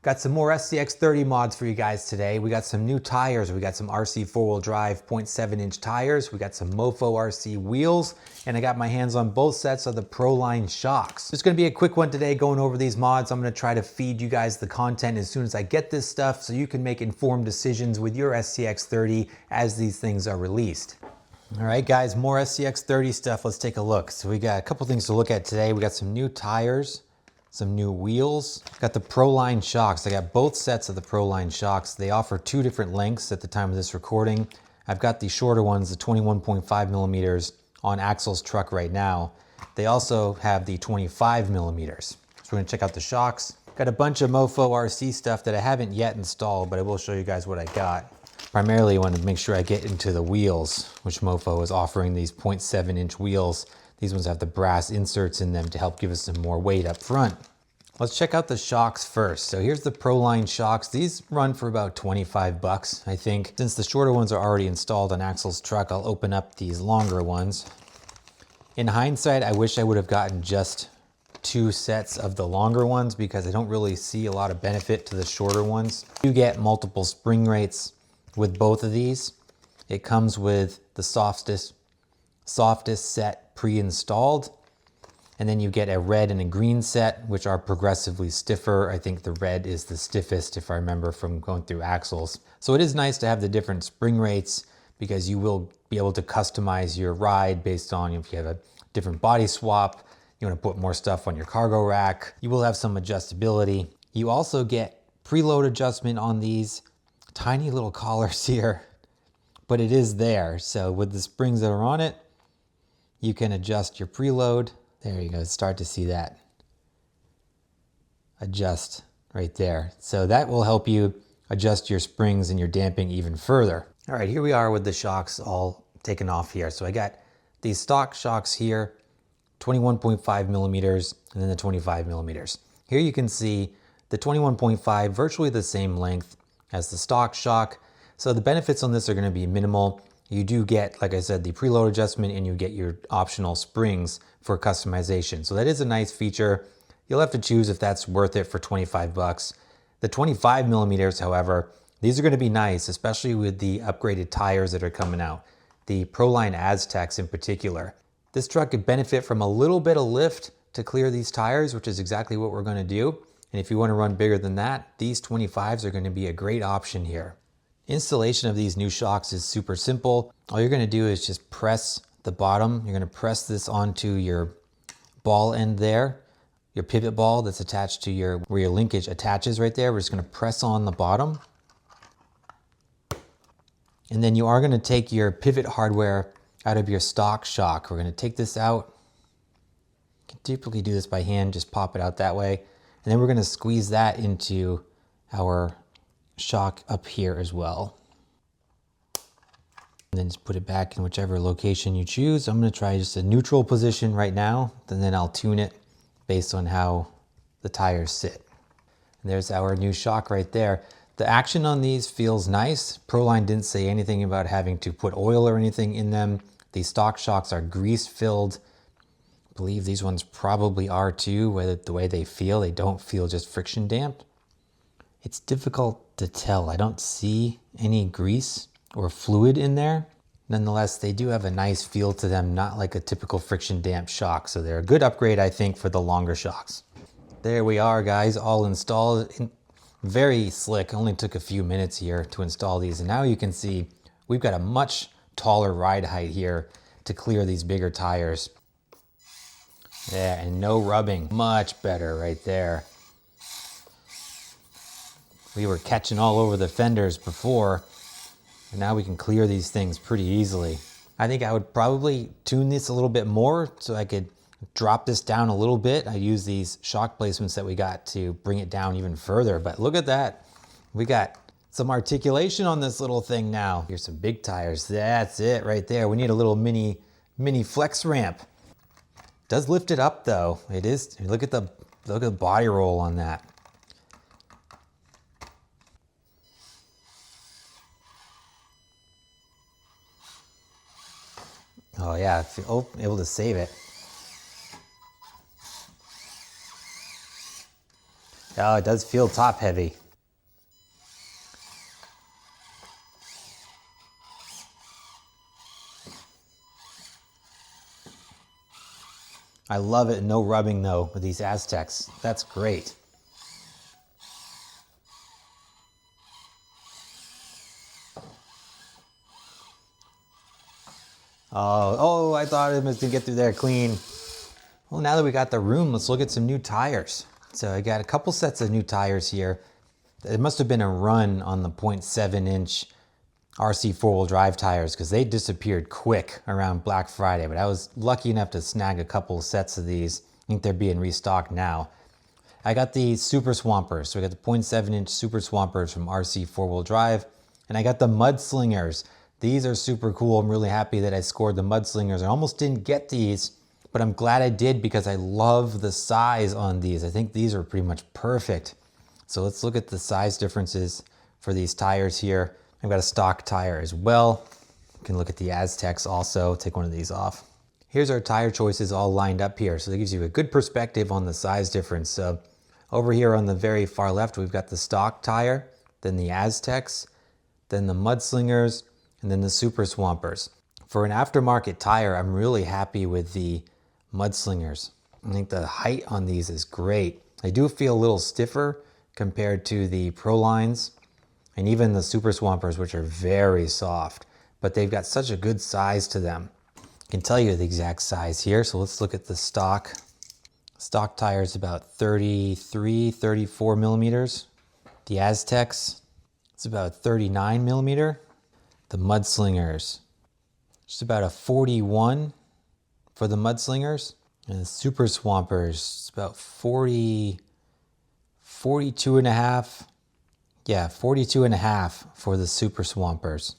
Got some more SCX30 mods for you guys today. We got some new tires. We got some RC four-wheel drive 0.7-inch tires. We got some MofoRC wheels, and I got my hands on both sets of the Proline shocks. It's gonna be a quick one today going over these mods. I'm gonna try to feed you guys the content as soon as I get this stuff so you can make informed decisions with your SCX30 as these things are released. All right, guys, more SCX30 stuff. Let's take a look. So we got a couple things to look at today. We got some new tires, some new wheels. Got the Proline shocks. I got both sets of the Proline shocks. They offer two different lengths at the time of this recording. I've got the shorter ones, the 21.5 millimeters on Axial's truck right now. They also have the 25 millimeters. So we're gonna check out the shocks. Got a bunch of MofoRC stuff that I haven't yet installed, but I will show you guys what I got. Primarily I want to make sure I get into the wheels, which Mofo is offering these 0.7-inch wheels. These ones have the brass inserts in them to help give us some more weight up front. Let's check out the shocks first. So here's the Proline shocks. These run for about 25 bucks, I think. Since the shorter ones are already installed on Axial's truck, I'll open up these longer ones. In hindsight, I wish I would have gotten just two sets of the longer ones because I don't really see a lot of benefit to the shorter ones. You get multiple spring rates with both of these. It comes with the softest set pre-installed, and then you get a red and a green set, which are progressively stiffer. I think the red is the stiffest, if I remember from going through Axial's. So it is nice to have the different spring rates because you will be able to customize your ride based on if you have a different body swap, you want to put more stuff on your cargo rack, you will have some adjustability. You also get preload adjustment on these. Tiny little collars here, but it is there. So with the springs that are on it, you can adjust your preload. There you go, start to see that. Adjust right there. So that will help you adjust your springs and your damping even further. All right, here we are with the shocks all taken off here. So I got these stock shocks here, 21.5 millimeters, and then the 25 millimeters. Here you can see the 21.5, virtually the same length as the stock shock. So the benefits on this are going to be minimal. You do get, like I said, the preload adjustment, and you get your optional springs for customization. So that is a nice feature. You'll have to choose if that's worth it for 25 bucks. The 25 millimeters, however, these are going to be nice, especially with the upgraded tires that are coming out. The Proline Aztecs in particular. This truck could benefit from a little bit of lift to clear these tires, which is exactly what we're going to do. And if you want to run bigger than that, these 25s are going to be a great option here. Installation of these new shocks is super simple. All you're going to do is just press the bottom. You're going to press this onto your ball end there, your pivot ball that's attached to where your linkage attaches right there. We're just going to press on the bottom. And then you are going to take your pivot hardware out of your stock shock. We're going to take this out. You can typically do this by hand, just pop it out that way. And then we're going to squeeze that into our shock up here as well. And then just put it back in whichever location you choose. I'm going to try just a neutral position right now, and then I'll tune it based on how the tires sit. And there's our new shock right there. The action on these feels nice. Proline didn't say anything about having to put oil or anything in them. These stock shocks are grease filled. I believe these ones probably are too, the way they feel. They don't feel just friction damped. It's difficult to tell. I don't see any grease or fluid in there. Nonetheless, they do have a nice feel to them, not like a typical friction damped shock. So they're a good upgrade, I think, for the longer shocks. There we are, guys, all installed. Very slick. Only took a few minutes here to install these. And now you can see we've got a much taller ride height here to clear these bigger tires. Yeah, and no rubbing. Much better right there. We were catching all over the fenders before, and now we can clear these things pretty easily. I think I would probably tune this a little bit more so I could drop this down a little bit. I use these shock placements that we got to bring it down even further, but look at that. We got some articulation on this little thing now. Here's some big tires. That's it right there. We need a little mini flex ramp. Does lift it up though. It is. Look at the body roll on that. Oh yeah, able to save it. Oh, it does feel top heavy. I love it. No rubbing though with these Aztecs. That's great. Oh, I thought it was gonna get through there clean. Well, now that we got the room, let's look at some new tires. So I got a couple sets of new tires here. It must have been a run on the 0.7 inch RC four-wheel drive tires because they disappeared quick around Black Friday, but I was lucky enough to snag a couple sets of these. I think they're being restocked now. I got the Super Swampers. So I got the 0.7 inch Super Swampers from RC four-wheel drive, and I got the Mudslingers. These are super cool. I'm really happy that I scored the Mudslingers. I almost didn't get these, but I'm glad I did because I love the size on these. I think these are pretty much perfect. So let's look at the size differences for these tires here. I've got a stock tire as well. You can look at the Aztecs also. Take one of these off. Here's our tire choices all lined up here. So that gives you a good perspective on the size difference. So over here on the very far left, we've got the stock tire, then the Aztecs, then the Mudslingers, and then the Super Swampers. For an aftermarket tire, I'm really happy with the Mudslingers. I think the height on these is great. They do feel a little stiffer compared to the Prolines and even the Super Swampers, which are very soft, but they've got such a good size to them. I can tell you the exact size here. So let's look at the stock. Stock tire is about 33, 34 millimeters. The Aztecs, it's about 39 millimeter. The Mudslingers, just about a 41 for the Mudslingers. And the Super Swampers, it's about 40, 42 and a half. Yeah, 42 and a half for the Super Swampers.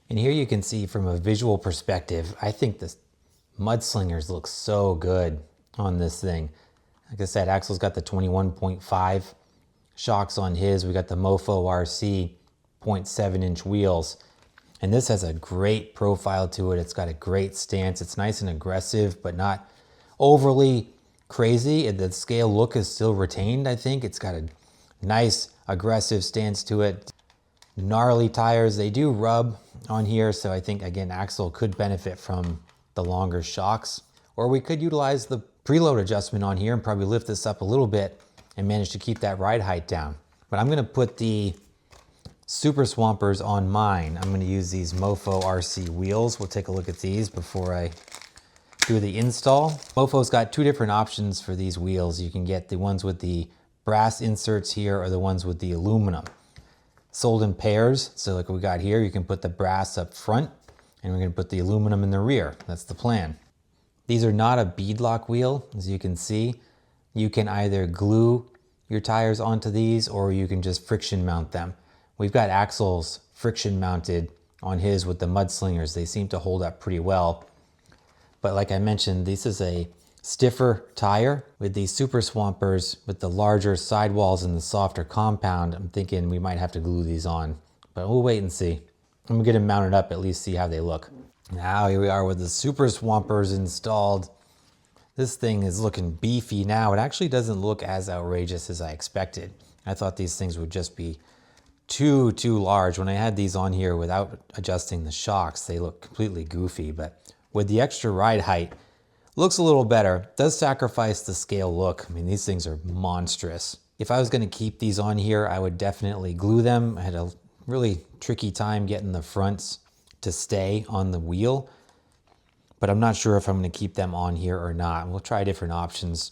And here you can see from a visual perspective, I think the Mudslingers look so good on this thing. Like I said, Axel's got the 21.5 shocks on his. We got the MofoRC 0.7 inch wheels. And this has a great profile to it. It's got a great stance. It's nice and aggressive, but not overly crazy. The scale look is still retained, I think. It's got a nice aggressive stance to it. Gnarly tires, they do rub on here, so I think again Axel could benefit from the longer shocks, or we could utilize the preload adjustment on here and probably lift this up a little bit and manage to keep that ride height down. But I'm going to put the Super Swampers on mine. I'm going to use these MofoRC wheels. We'll take a look at these before I do the install. Mofo's got two different options for these wheels. You can get the ones with the brass inserts here or the ones with the aluminum. Sold in pairs, so like we got here, you can put the brass up front and we're going to put the aluminum in the rear. That's the plan. These are not a beadlock wheel, as you can see. You can either glue your tires onto these or you can just friction mount them. We've got Axel's friction mounted on his with the Mudslingers. They seem to hold up pretty well. But like I mentioned, this is a stiffer tire with these Super Swampers with the larger sidewalls and the softer compound. I'm thinking we might have to glue these on, but we'll wait and see. I'm gonna get them mounted up, at least see how they look. Now here we are with the Super Swampers installed. This thing is looking beefy now. It actually doesn't look as outrageous as I expected. I thought these things would just be too large. When I had these on here without adjusting the shocks, they look completely goofy, but with the extra ride height, looks a little better. Does sacrifice the scale look. I mean, these things are monstrous. If I was going to keep these on here, I would definitely glue them. I had a really tricky time getting the fronts to stay on the wheel, but I'm not sure if I'm going to keep them on here or not. We'll try different options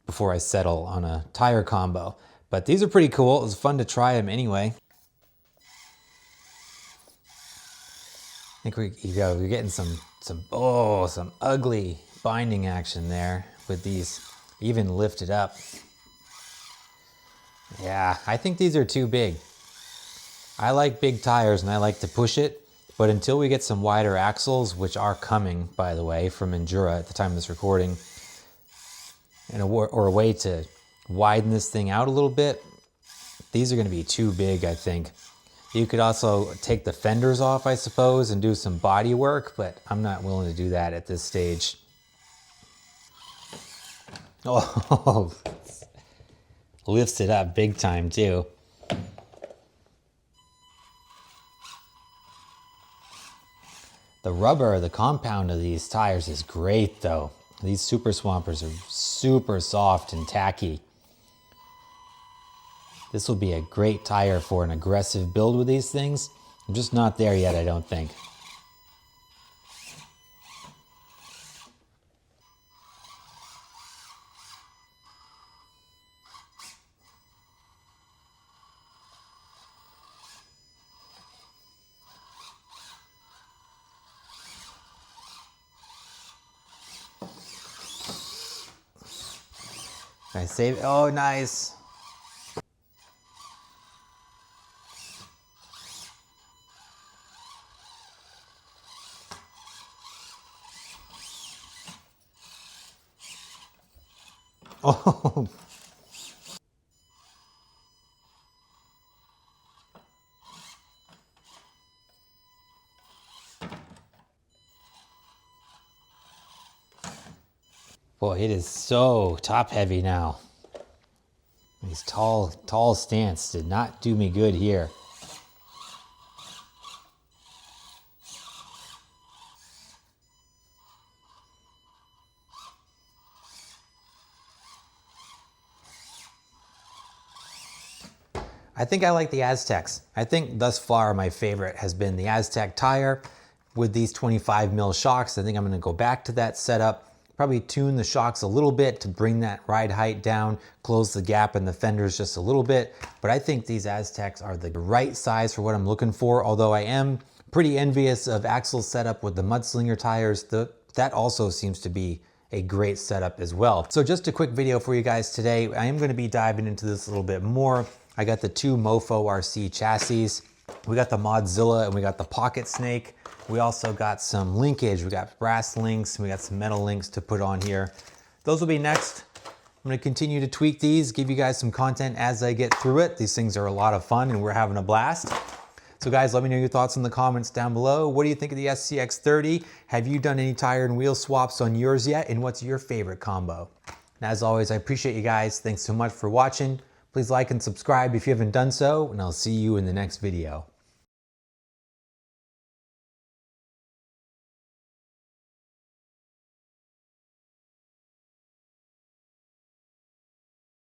before I settle on a tire combo. But these are pretty cool. It was fun to try them anyway. I think we're getting some ugly binding action there with these even lifted up. Yeah, I think these are too big. I like big tires and I like to push it, but until we get some wider axles, which are coming, by the way, from Endura at the time of this recording, and or a way to widen this thing out a little bit, these are going to be too big, I think. You could also take the fenders off, I suppose, and do some body work, but I'm not willing to do that at this stage. Oh, Lifts it up big time too. The rubber, the compound of these tires is great though. These Super Swampers are super soft and tacky. This will be a great tire for an aggressive build with these things. I'm just not there yet, I don't think. Can I save it? Oh, nice. Oh. Boy, it is so top heavy now. These tall stance did not do me good here. I think I like the Aztecs. I think thus far my favorite has been the Aztec tire with these 25 mil shocks. I think I'm gonna go back to that setup, probably tune the shocks a little bit to bring that ride height down, close the gap in the fenders just a little bit. But I think these Aztecs are the right size for what I'm looking for, although I am pretty envious of Axial's setup with the Mudslinger tires. That also seems to be a great setup as well. So just a quick video for you guys today. I am gonna be diving into this a little bit more. I got the two MofoRC chassis. We got the Modzilla and we got the Pocket Snake. We also got some linkage. We got brass links and we got some metal links to put on here. Those will be next. I'm gonna continue to tweak these, give you guys some content as I get through it. These things are a lot of fun and we're having a blast. So guys, let me know your thoughts in the comments down below. What do you think of the SCX30? Have you done any tire and wheel swaps on yours yet? And what's your favorite combo? And as always, I appreciate you guys. Thanks so much for watching. Please like and subscribe if you haven't done so, and I'll see you in the next video.